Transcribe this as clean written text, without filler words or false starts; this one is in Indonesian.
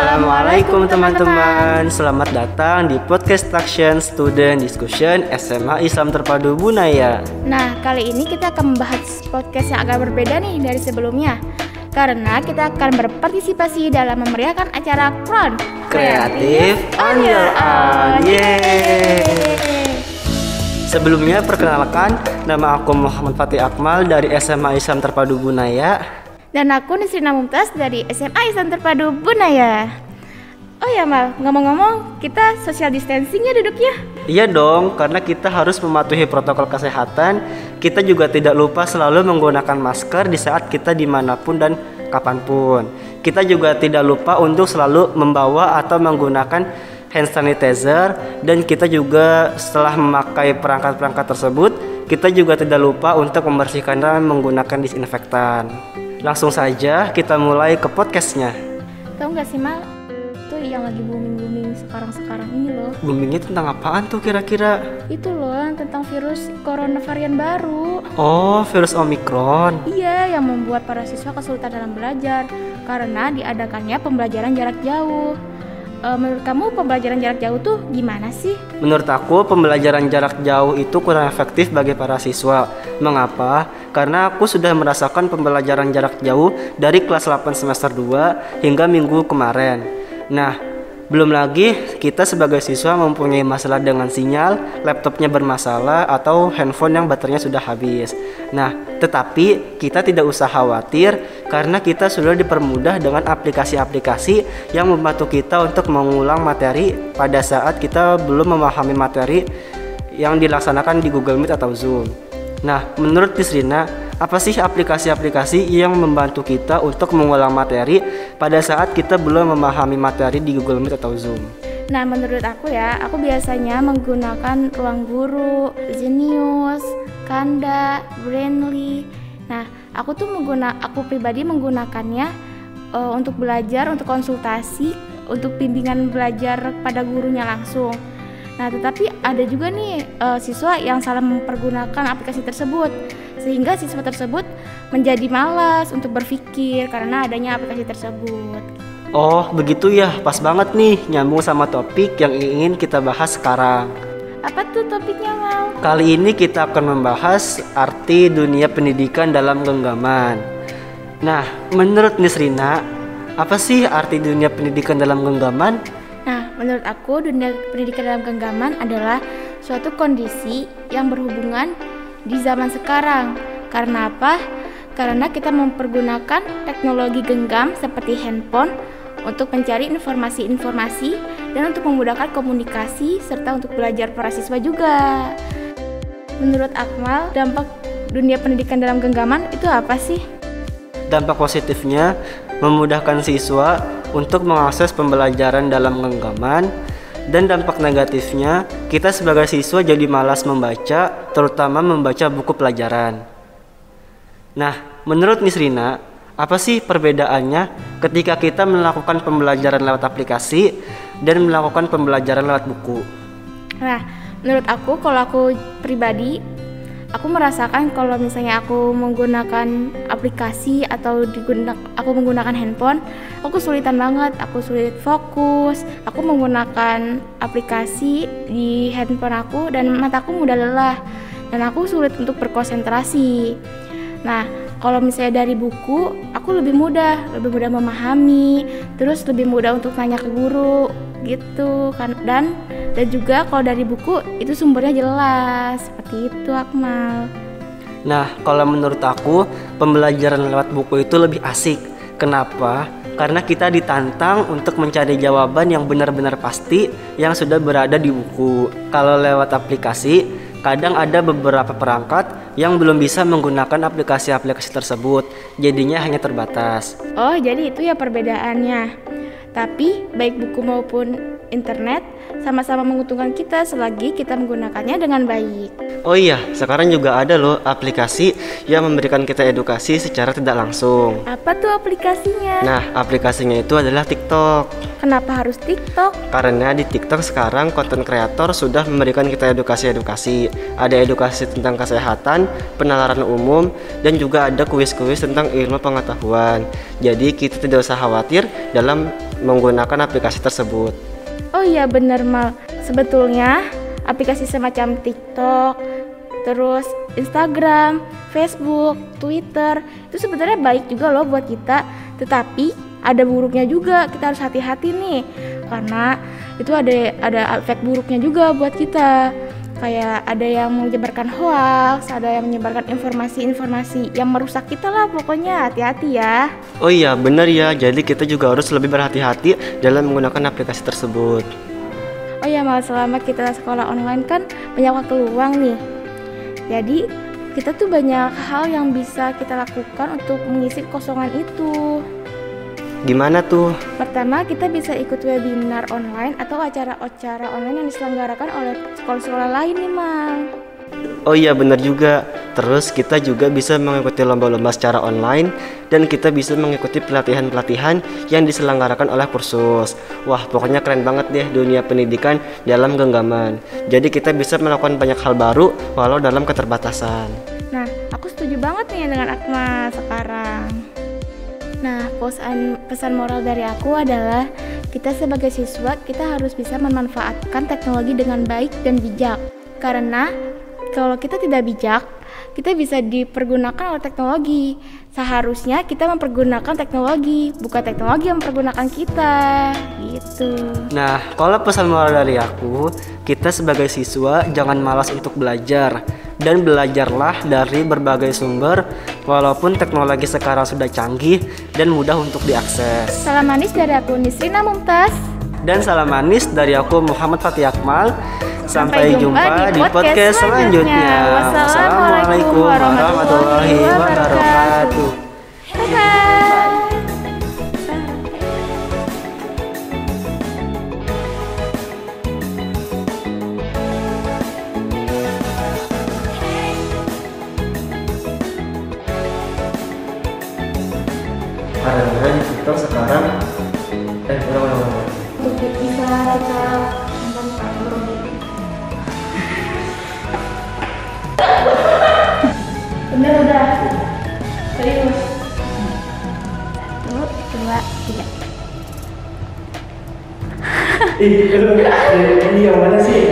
Assalamualaikum teman-teman. Selamat datang di podcast Traction Student Discussion SMA Islam Terpadu Bunaya. Nah, kali ini kita akan membahas podcast yang agak berbeda nih dari sebelumnya, karena kita akan berpartisipasi dalam memeriahkan acara Crown Kreatif on your own. Yeay. Sebelumnya perkenalkan, nama aku Muhammad Fatih Akmal dari SMA Islam Terpadu Bunaya. Dan aku Nisrina Mumtaz dari SMA Islam Terpadu Bunaya. Oh ya Mal, ngomong-ngomong, kita social distancing ya duduknya? Iya dong, karena kita harus mematuhi protokol kesehatan. Kita juga tidak lupa selalu menggunakan masker di saat kita dimanapun dan kapanpun. Kita juga tidak lupa untuk selalu membawa atau menggunakan hand sanitizer. Dan kita juga setelah memakai perangkat-perangkat tersebut, kita juga tidak lupa untuk membersihkan dan menggunakan disinfektan. Langsung saja kita mulai ke podcastnya. Tahu nggak sih Mal, tuh yang lagi booming sekarang ini loh. Boomingnya tentang apaan tuh kira-kira? Itu loh yang tentang virus corona varian baru. Oh, virus Omicron. Iya, yang membuat para siswa kesulitan dalam belajar karena diadakannya pembelajaran jarak jauh. Menurut kamu pembelajaran jarak jauh tuh gimana sih? Menurut aku pembelajaran jarak jauh itu kurang efektif bagi para siswa. Mengapa? Karena aku sudah merasakan pembelajaran jarak jauh dari kelas 8 semester 2 hingga minggu kemarin. Nah, belum lagi kita sebagai siswa mempunyai masalah dengan sinyal, laptopnya bermasalah, atau handphone yang baterainya sudah habis. Nah, tetapi kita tidak usah khawatir karena kita sudah dipermudah dengan aplikasi-aplikasi yang membantu kita untuk mengulang materi pada saat kita belum memahami materi yang dilaksanakan di Google Meet atau Zoom. Nah, menurut Nisrina, apa sih aplikasi-aplikasi yang membantu kita untuk mengulang materi pada saat kita belum memahami materi di Google Meet atau Zoom? Nah, menurut aku ya, aku biasanya menggunakan Ruang Guru, Zenius, Kanda, Brainly. Nah, aku pribadi menggunakannya untuk belajar, untuk konsultasi, untuk bimbingan belajar pada gurunya langsung. Nah, tetapi ada juga nih siswa yang salah mempergunakan aplikasi tersebut, sehingga siswa tersebut menjadi malas untuk berpikir karena adanya aplikasi tersebut. Oh, begitu ya, pas banget nih, nyambung sama topik yang ingin kita bahas sekarang. Apa tuh topiknya, Mal? Kali ini kita akan membahas arti dunia pendidikan dalam genggaman. Nah, menurut Nisrina, apa sih arti dunia pendidikan dalam genggaman? Nah, menurut aku dunia pendidikan dalam genggaman adalah suatu kondisi yang berhubungan di zaman sekarang. Karena apa? Karena kita mempergunakan teknologi genggam seperti handphone untuk mencari informasi-informasi dan untuk memudahkan komunikasi serta untuk belajar para siswa juga. Menurut Akmal, dampak dunia pendidikan dalam genggaman itu apa sih? Dampak positifnya memudahkan siswa untuk mengakses pembelajaran dalam genggaman, dan dampak negatifnya kita sebagai siswa jadi malas membaca, terutama membaca buku pelajaran. Nah, menurut Nisrina, apa sih perbedaannya ketika kita melakukan pembelajaran lewat aplikasi dan melakukan pembelajaran lewat buku? Nah, menurut aku, kalau aku pribadi, aku merasakan kalau misalnya aku menggunakan aplikasi atau aku menggunakan handphone, aku kesulitan banget, aku sulit fokus. Aku menggunakan aplikasi di handphone aku dan mataku mudah lelah dan aku sulit untuk berkonsentrasi. Nah, kalau misalnya dari buku, aku lebih mudah memahami, terus lebih mudah untuk tanya ke guru gitu kan. Dan juga kalau dari buku itu sumbernya jelas, seperti itu Akmal. Nah, kalau menurut aku pembelajaran lewat buku itu lebih asik. Kenapa? Karena kita ditantang untuk mencari jawaban yang benar-benar pasti yang sudah berada di buku. Kalau lewat aplikasi, kadang ada beberapa perangkat yang belum bisa menggunakan aplikasi-aplikasi tersebut, jadinya hanya terbatas. Oh, jadi itu ya perbedaannya. Tapi baik buku maupun internet sama-sama menguntungkan kita selagi kita menggunakannya dengan baik. Oh iya, sekarang juga ada loh aplikasi yang memberikan kita edukasi secara tidak langsung. Apa tuh aplikasinya? Nah, aplikasinya itu adalah TikTok. Kenapa harus TikTok? Karena di TikTok sekarang konten kreator sudah memberikan kita edukasi-edukasi. Ada edukasi tentang kesehatan, penalaran umum, dan juga ada kuis-kuis tentang ilmu pengetahuan. Jadi kita tidak usah khawatir dalam menggunakan aplikasi tersebut. Oh iya bener Mal, sebetulnya aplikasi semacam TikTok, terus Instagram, Facebook, Twitter itu sebenarnya baik juga loh buat kita. Tetapi ada buruknya juga, kita harus hati-hati nih, karena itu ada efek buruknya juga buat kita. Kayak ada yang menyebarkan hoax, ada yang menyebarkan informasi-informasi yang merusak kita lah, pokoknya hati-hati ya. Oh iya benar ya, jadi kita juga harus lebih berhati-hati dalam menggunakan aplikasi tersebut. Oh iya Mal, selama kita sekolah online kan banyak waktu luang nih. Jadi kita tuh banyak hal yang bisa kita lakukan untuk mengisi kekosongan itu. Gimana tuh? Pertama, kita bisa ikut webinar online atau acara-acara online yang diselenggarakan oleh sekolah-sekolah lain nih, Mal. Oh iya benar juga. Terus kita juga bisa mengikuti lomba-lomba secara online dan kita bisa mengikuti pelatihan-pelatihan yang diselenggarakan oleh kursus. Wah, pokoknya keren banget deh dunia pendidikan dalam genggaman. Jadi kita bisa melakukan banyak hal baru walau dalam keterbatasan. Nah, aku setuju banget nih dengan Akmal sekarang. Nah, pesan moral dari aku adalah kita sebagai siswa kita harus bisa memanfaatkan teknologi dengan baik dan bijak. Karena kalau kita tidak bijak, kita bisa dipergunakan oleh teknologi. Seharusnya kita mempergunakan teknologi, bukan teknologi yang mempergunakan kita. Gitu. Nah, kalau pesan moral dari aku, kita sebagai siswa jangan malas untuk belajar. Dan belajarlah dari berbagai sumber, walaupun teknologi sekarang sudah canggih dan mudah untuk diakses. Salam manis dari aku Nisrina Mumtaz. Dan salam manis dari aku Muhammad Fatih Akmal. Sampai jumpa di podcast selanjutnya. Wassalamualaikum warahmatullahi wabarakatuh. Bye-bye. Karena di TikTok sekarang Untuk bisa kita bener udah serius. 1, 2, 3. ini yang mana sih?